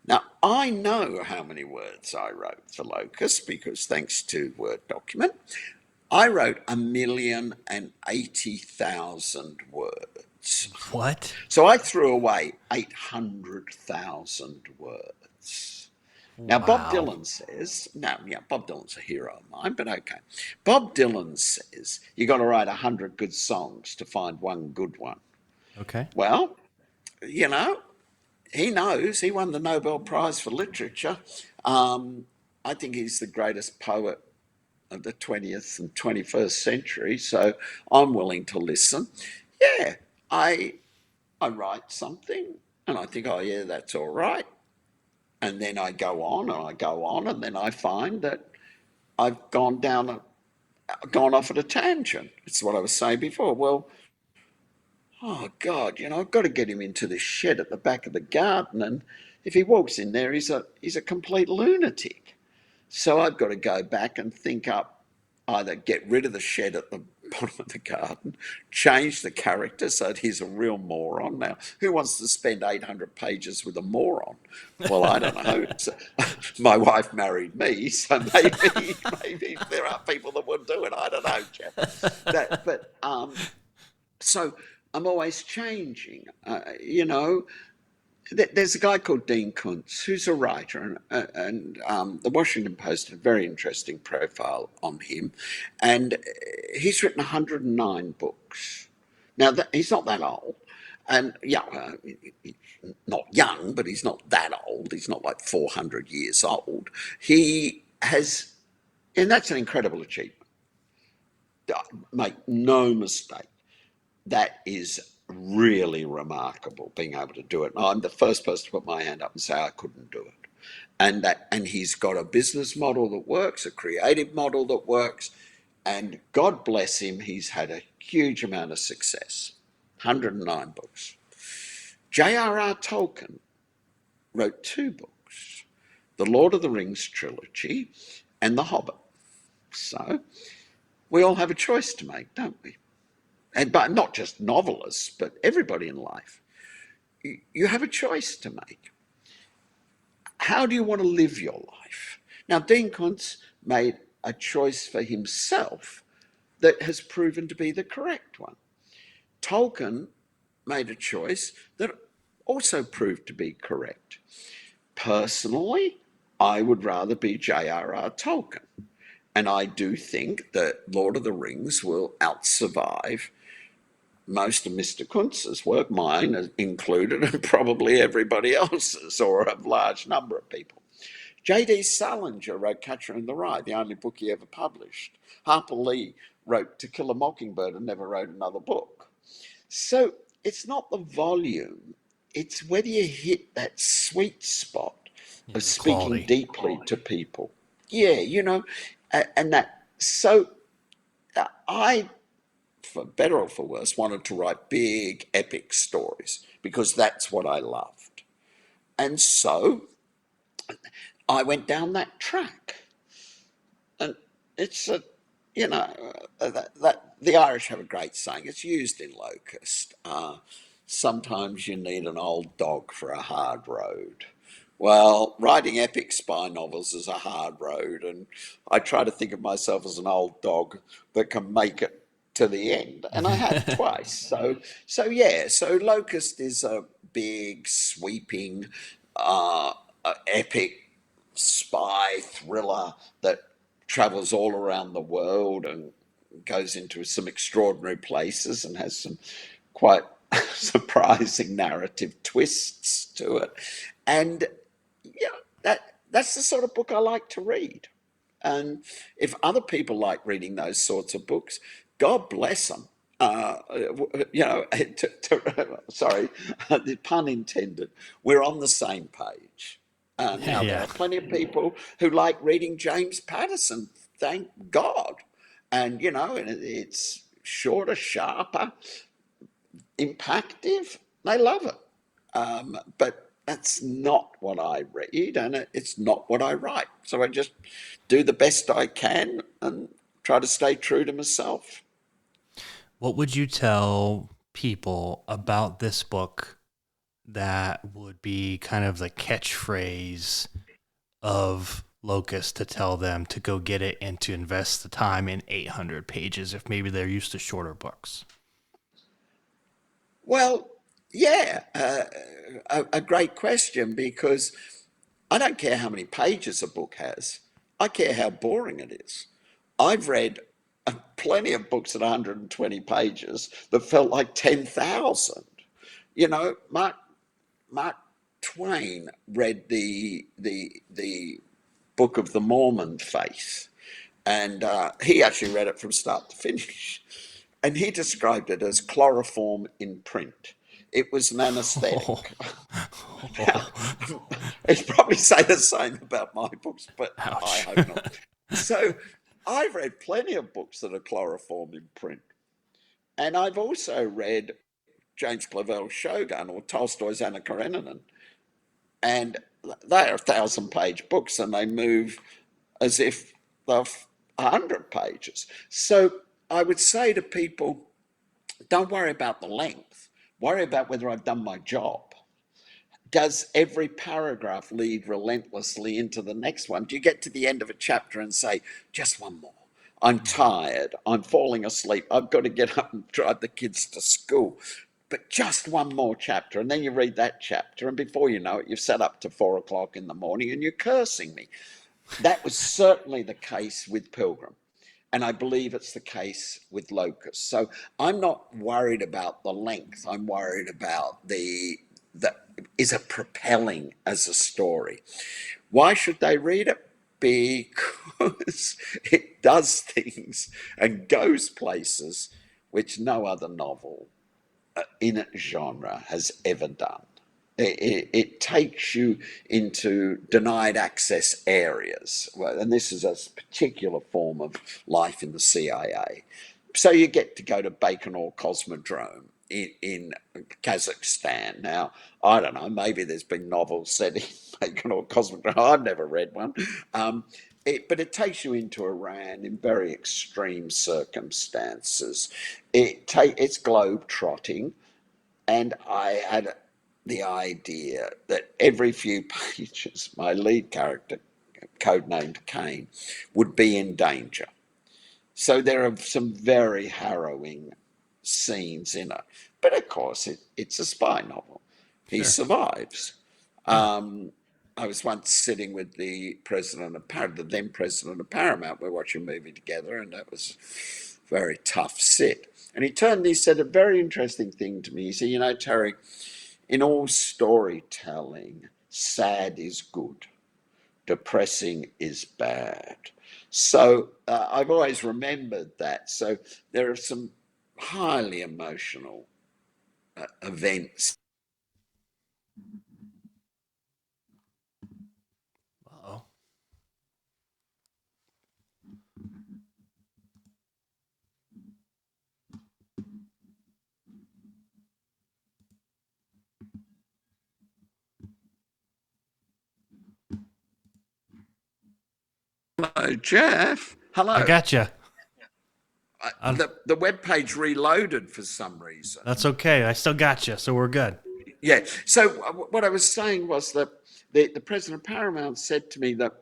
Now, I know how many words I wrote for Locust because thanks to Word document, I wrote 1,080,000 words. What? So I threw away 800,000 words. Now, Bob Wow. Dylan says, no, yeah, Bob Dylan's a hero of mine, but okay. Bob Dylan says you got to write 100 good songs to find one good one. Okay. Well, you know, he knows he won the Nobel Prize for Literature. I think he's the greatest poet of the 20th and 21st century, so I'm willing to listen. Yeah, I I write something and I think, oh yeah, that's all right. And then I go on and I go on, and then I find that I've gone off at a tangent. It's what I was saying before. Well, oh God, I've got to get him into this shed at the back of the garden, and if he walks in there, he's a complete lunatic. So I've got to go back and think up, either get rid of the shed at the bottom of the garden, change the character so that he's a real moron. Now, who wants to spend 800 pages with a moron? Well, I don't know. So, my wife married me, so maybe there are people that would do it. I don't know, Jeff. So I'm always changing. There's a guy called Dean Kuntz who's a writer, and the Washington Post had a very interesting profile on him, and he's written 109 books. Now he's not that old, and yeah, he's not young, but he's not that old. He's not like 400 years old. He has, and that's an incredible achievement. Make no mistake, that is really remarkable being able to do it. And I'm the first person to put my hand up and say I couldn't do it. And he's got a business model that works, a creative model that works, and God bless him, he's had a huge amount of success. 109 books. J.R.R. Tolkien wrote 2 books, the Lord of the Rings trilogy and The Hobbit. So we all have a choice to make, don't we? But not just novelists, but everybody in life. You have a choice to make. How do you want to live your life? Now, Dean Kuntz made a choice for himself that has proven to be the correct one. Tolkien made a choice that also proved to be correct. Personally, I would rather be J.R.R. Tolkien. And I do think that Lord of the Rings will outsurvive most of Mr. Kuntz's work, mine included, and probably everybody else's, or a large number of people. J.D. Salinger wrote Catcher in the Rye, the only book he ever published. Harper Lee wrote To Kill a Mockingbird and never wrote another book. So it's not the volume, it's whether you hit that sweet spot Yeah, of the speaking quality. deeply to people. Yeah, and that. So I, for better or for worse, wanted to write big, epic stories because that's what I loved. And so I went down that track. And it's that the Irish have a great saying. It's used in Locust. Sometimes you need an old dog for a hard road. Well, writing epic spy novels is a hard road, and I try to think of myself as an old dog that can make it to the end, and I have twice. So yeah. So Locust is a big, sweeping, uh, epic spy thriller that travels all around the world and goes into some extraordinary places and has some quite surprising narrative twists to it. And yeah, that's the sort of book I like to read. And if other people like reading those sorts of books, God bless them. Sorry, the pun intended. We're on the same page. Now, there Yeah. are plenty of people who like reading James Patterson, thank God. And, it's shorter, sharper, impactful. They love it. But that's not what I read, and it's not what I write. So I just do the best I can and try to stay true to myself. What would you tell people about this book that would be kind of the catchphrase of Locust to tell them to go get it and to invest the time in 800 pages if maybe they're used to shorter books? Well, yeah, a great question because I don't care how many pages a book has. I care how boring it is. I've read plenty of books at 120 pages that felt like 10,000. Mark Twain read the Book of the Mormon Faith, and he actually read it from start to finish, and he described it as chloroform in print. It was an Oh. anaesthetic. Now, he'd probably say the same about my books, but I Ouch. hope not. So I've read plenty of books that are chloroform in print, and I've also read James Clavell's Shogun or Tolstoy's Anna Karenina, and they are 1,000-page books, and they move as if they're 100 pages. So I would say to people, don't worry about the length. Worry about whether I've done my job. Does every paragraph lead relentlessly into the next one? Do you get to the end of a chapter and say, just one more? I'm tired. I'm falling asleep. I've got to get up and drive the kids to school. But just one more chapter. And then you read that chapter, and before you know it, you've sat up to 4 o'clock in the morning and you're cursing me. That was certainly the case with Pilgrim. And I believe it's the case with Locust. So I'm not worried about the length. I'm worried about the is it propelling as a story? Why should they read it? Because it does things and goes places which no other novel in its genre has ever done. It takes you into denied access areas, well, and this is a particular form of life in the CIA. So you get to go to Baikonur Cosmodrome in Kazakhstan. Now, I don't know, maybe there's been novels set in Baikonur Cosmodrome. I've never read one. But it takes you into Iran in very extreme circumstances. It's globe trotting, and I had the idea that every few pages, my lead character, codenamed Kane, would be in danger. So there are some very harrowing scenes in it. But of course, it's a spy novel. He Sure. survives. Yeah. I was once sitting with the the then president of Paramount. We're watching a movie together, and that was a very tough sit. And he turned and he said a very interesting thing to me. He said, Terry, in all storytelling, sad is good, depressing is bad. So I've always remembered that. So there are some highly emotional events. Uh-oh. Hello, Jeff. I Hello. gotcha. The web page reloaded for some reason. That's okay. I still gotcha, so we're good. Yeah. So what I was saying was that the president of Paramount said to me that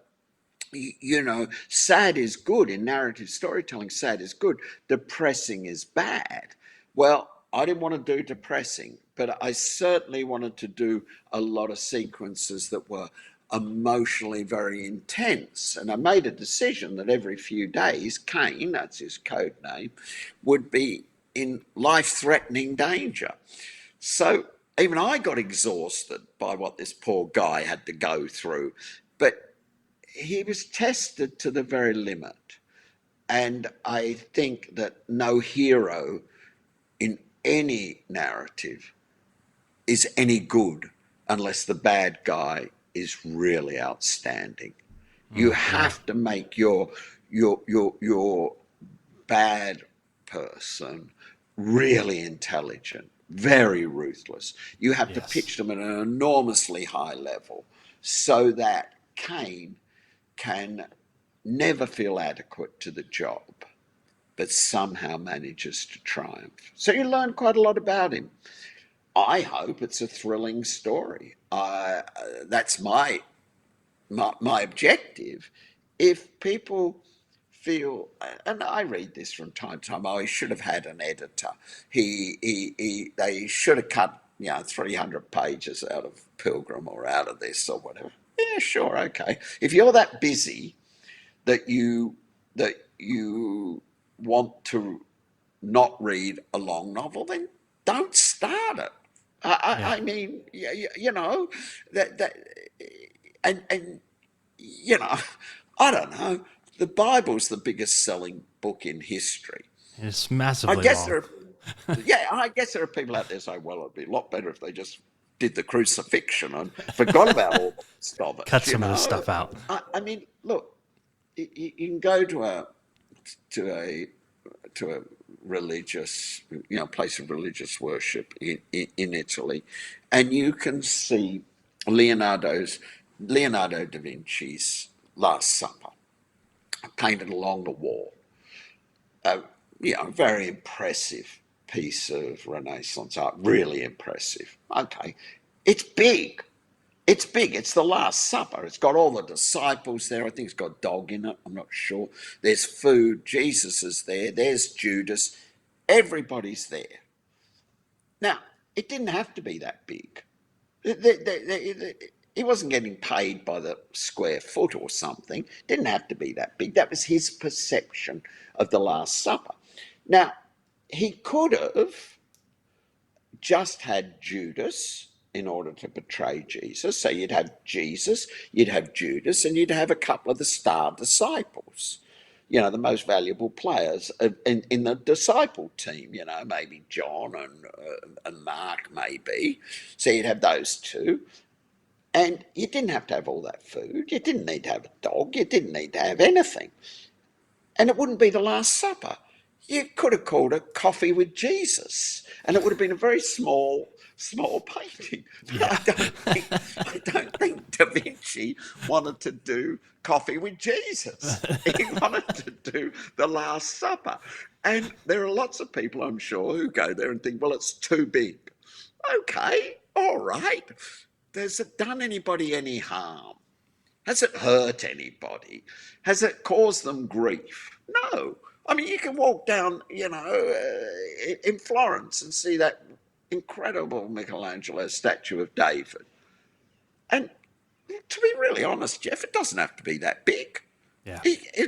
sad is good in narrative storytelling. Sad is good. Depressing is bad. Well, I didn't want to do depressing, but I certainly wanted to do a lot of sequences that were emotionally very intense. And I made a decision that every few days, Kane, that's his code name, would be in life threatening danger. So even I got exhausted by what this poor guy had to go through. But he was tested to the very limit. And I think that no hero in any narrative is any good unless the bad guy is really outstanding. You Yeah. have to make your bad person really intelligent, very ruthless. You have to Yes. pitch them at an enormously high level so that Kane can never feel adequate to the job, but somehow manages to triumph. So you learn quite a lot about him. I hope it's a thrilling story. That's my objective. If people feel, and I read this from time to time, oh, he should have had an editor. They should have cut 300 pages out of Pilgrim or out of this or whatever. Yeah, sure, okay. If you're that busy that you want to not read a long novel, then don't start it. Yeah. I mean, that and you know, I don't know. The Bible's the biggest selling book in history. It's I massively guess long. there are, yeah, I guess there are people out there saying, well, it'd be a lot better if they just did the crucifixion and forgot about all the rest of Cut it. some of this stuff out. I mean, look, you can go to a to a religious, place of religious worship in Italy, and you can see Leonardo da Vinci's Last Supper painted along the wall. A very impressive piece of Renaissance art, really impressive. Okay, it's big. It's big. It's the Last Supper. It's got all the disciples there. I think it's got a dog in it. I'm not sure. There's food. Jesus is there. There's Judas. Everybody's there. Now, it didn't have to be that big. He wasn't getting paid by the square foot or something. It didn't have to be that big. That was his perception of the Last Supper. Now, he could have just had Judas in order to betray Jesus. So you'd have Jesus, you'd have Judas, and you'd have a couple of the star disciples, the most valuable players in the disciple team, maybe John and Mark, maybe. So you'd have those two. And you didn't have to have all that food. You didn't need to have a dog. You didn't need to have anything. And it wouldn't be the Last Supper. You could have called it Coffee with Jesus, and it would have been a very small painting. But Yeah. I don't think Da Vinci wanted to do Coffee with Jesus. He wanted to do the Last Supper. And there are lots of people, I'm sure, who go there and think, well, it's too big. Okay, all right. Has it done anybody any harm? Has it hurt anybody? Has it caused them grief? No. I mean, you can walk down, in Florence and see that incredible Michelangelo statue of David. And to be really honest, Jeff, it doesn't have to be that big. Yeah.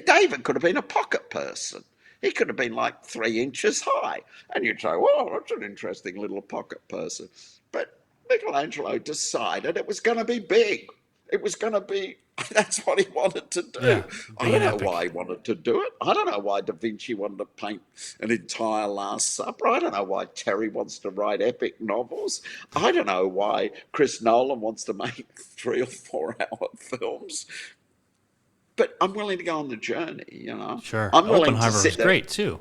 David could have been a pocket person. He could have been like 3 inches high. And you'd say, well, that's an interesting little pocket person. But Michelangelo decided it was going to be big. It was going to be, that's what he wanted to Yeah. do. I Big don't and know why epic. he wanted to do it. I don't know why Da Vinci wanted to paint an entire Last Supper. I don't know why Terry wants to write epic novels. I don't know why Chris Nolan wants to make 3 or 4 hour films. But I'm willing to go on the journey. Sure. I'm willing to Oppenheimer was sit there. great too.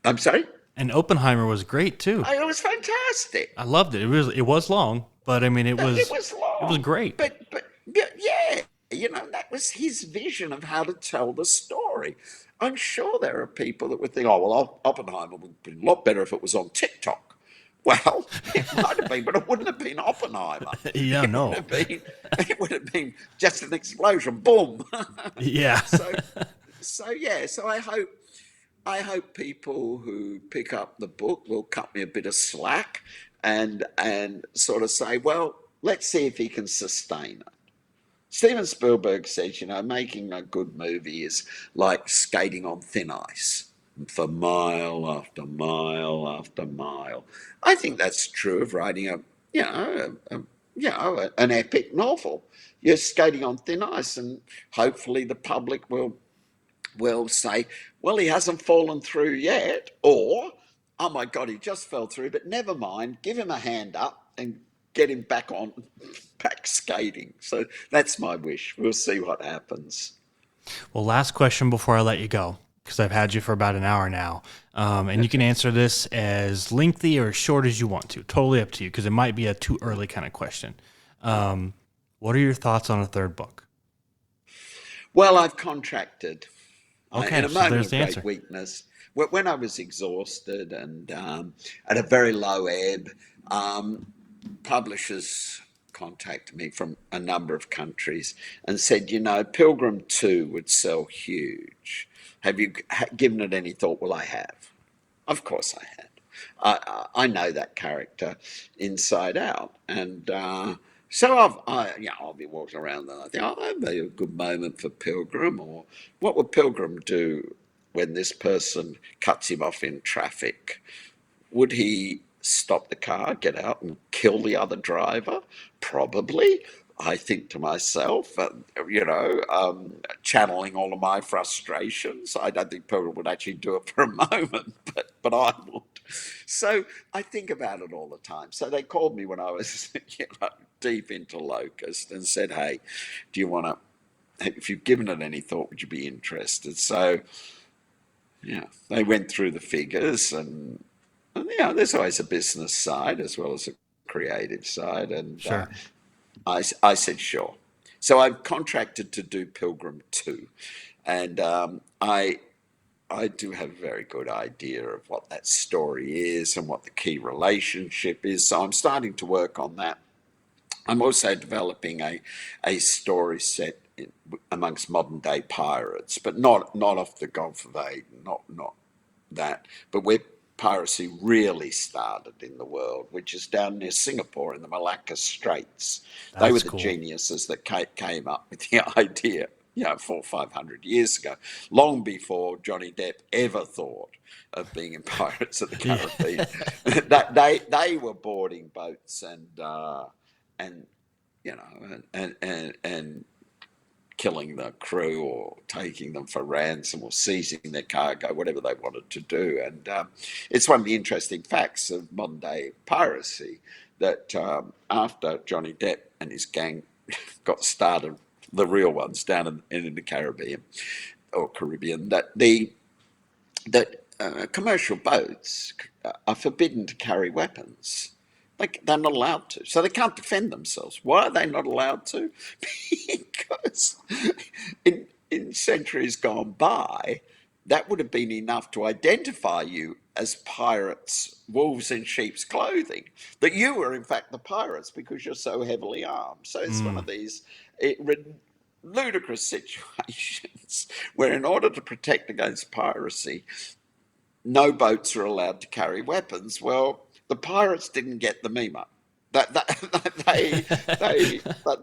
I'm sorry? And Oppenheimer was great too. It was fantastic. I loved it. It was long, but I mean It was it was long, great. but yeah, that was his vision of how to tell the story. I'm sure there are people that would think, oh well, Oppenheimer would be a lot better if it was on TikTok. Well, it might have been, but it wouldn't have been Oppenheimer. Yeah, It would no. have been, it would have been just an explosion, boom. Yeah. so, so yeah. So I hope people who pick up the book will cut me a bit of slack and sort of say, well, let's see if he can sustain it. Steven Spielberg says, making a good movie is like skating on thin ice for mile after mile after mile. I think that's true of writing an epic novel. You're skating on thin ice, and hopefully the public will say, well, he hasn't fallen through yet, or, oh my God, he just fell through, but never mind, give him a hand up and get him back skating. So that's my wish. We'll see what happens. Well, last question before I let you go, because I've had you for about an hour now. And you can answer this as lengthy or as short as you want to. Totally up to you, because it might be a too early kind of question. What are your thoughts on a third book? Well, I've contracted in Okay, a so moment there's of the great answer. weakness, when I was exhausted and at a very low ebb, um, publishers contacted me from a number of countries and said, Pilgrim 2 would sell huge. Have you given it any thought? Well, I have. Of course I had. I know that character inside out. And so I'll be walking around and I think, oh, that'd be a good moment for Pilgrim. Or what would Pilgrim do when this person cuts him off in traffic? Would he stop the car, get out, and kill the other driver? Probably. I think to myself, channeling all of my frustrations. I don't think people would actually do it for a moment, but I would. So I think about it all the time. So they called me when I was deep into Locust and said, "Hey, do you want to? If you've given it any thought, would you be interested?" So yeah, they went through the figures and there's always a business side as well as a creative side. And Sure. I said, sure. So I've contracted to do Pilgrim 2. And I do have a very good idea of what that story is and what the key relationship is. So I'm starting to work on that. I'm also developing a story set amongst modern day pirates, but not off the Gulf of Aden, not that, but where piracy really started in the world, which is down near Singapore in the Malacca Straits. They were That's the cool. geniuses that came up with the idea, 400 or 500 years ago, long before Johnny Depp ever thought of being in Pirates of the Yeah. Caribbean. They were boarding boats and and killing the crew or taking them for ransom or seizing their cargo, whatever they wanted to do. And it's one of the interesting facts of modern day piracy that after Johnny Depp and his gang got started, the real ones down in the Caribbean, that commercial boats are forbidden to carry weapons. Like they're not allowed to, so they can't defend themselves. Why are they not allowed to? Because in centuries gone by, that would have been enough to identify you as pirates, wolves in sheep's clothing. That you were in fact the pirates because you're so heavily armed. So it's one Mm, of these it, ludicrous situations where, in order to protect against piracy, no boats are allowed to carry weapons. Well, the pirates didn't get the memo. That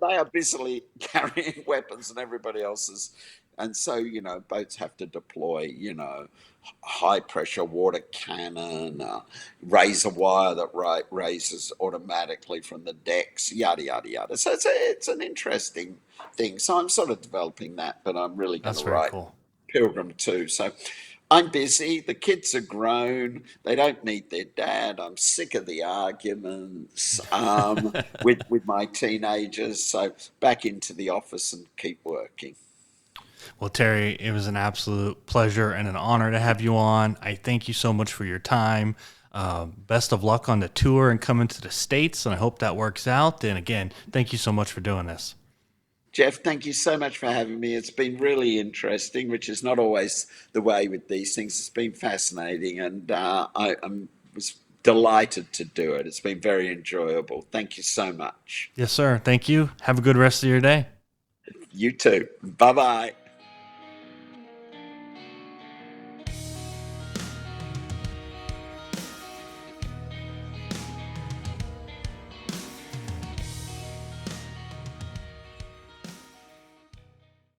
they are busily carrying weapons, and everybody else is, and so boats have to deploy high pressure water cannon, razor wire that raises automatically from the decks, yada yada yada. So it's an interesting thing. So I'm sort of developing that, but I'm really going that's to very write cool. Pilgrim too. So I'm busy. The kids are grown. They don't need their dad. I'm sick of the arguments with my teenagers. So back into the office and keep working. Well, Terry, it was an absolute pleasure and an honor to have you on. I thank you so much for your time. Best of luck on the tour and coming to the States, and I hope that works out. And again, thank you so much for doing this. Jeff, thank you so much for having me. It's been really interesting, which is not always the way with these things. It's been fascinating, and was delighted to do it. It's been very enjoyable. Thank you so much. Yes, sir. Thank you. Have a good rest of your day. You too. Bye bye.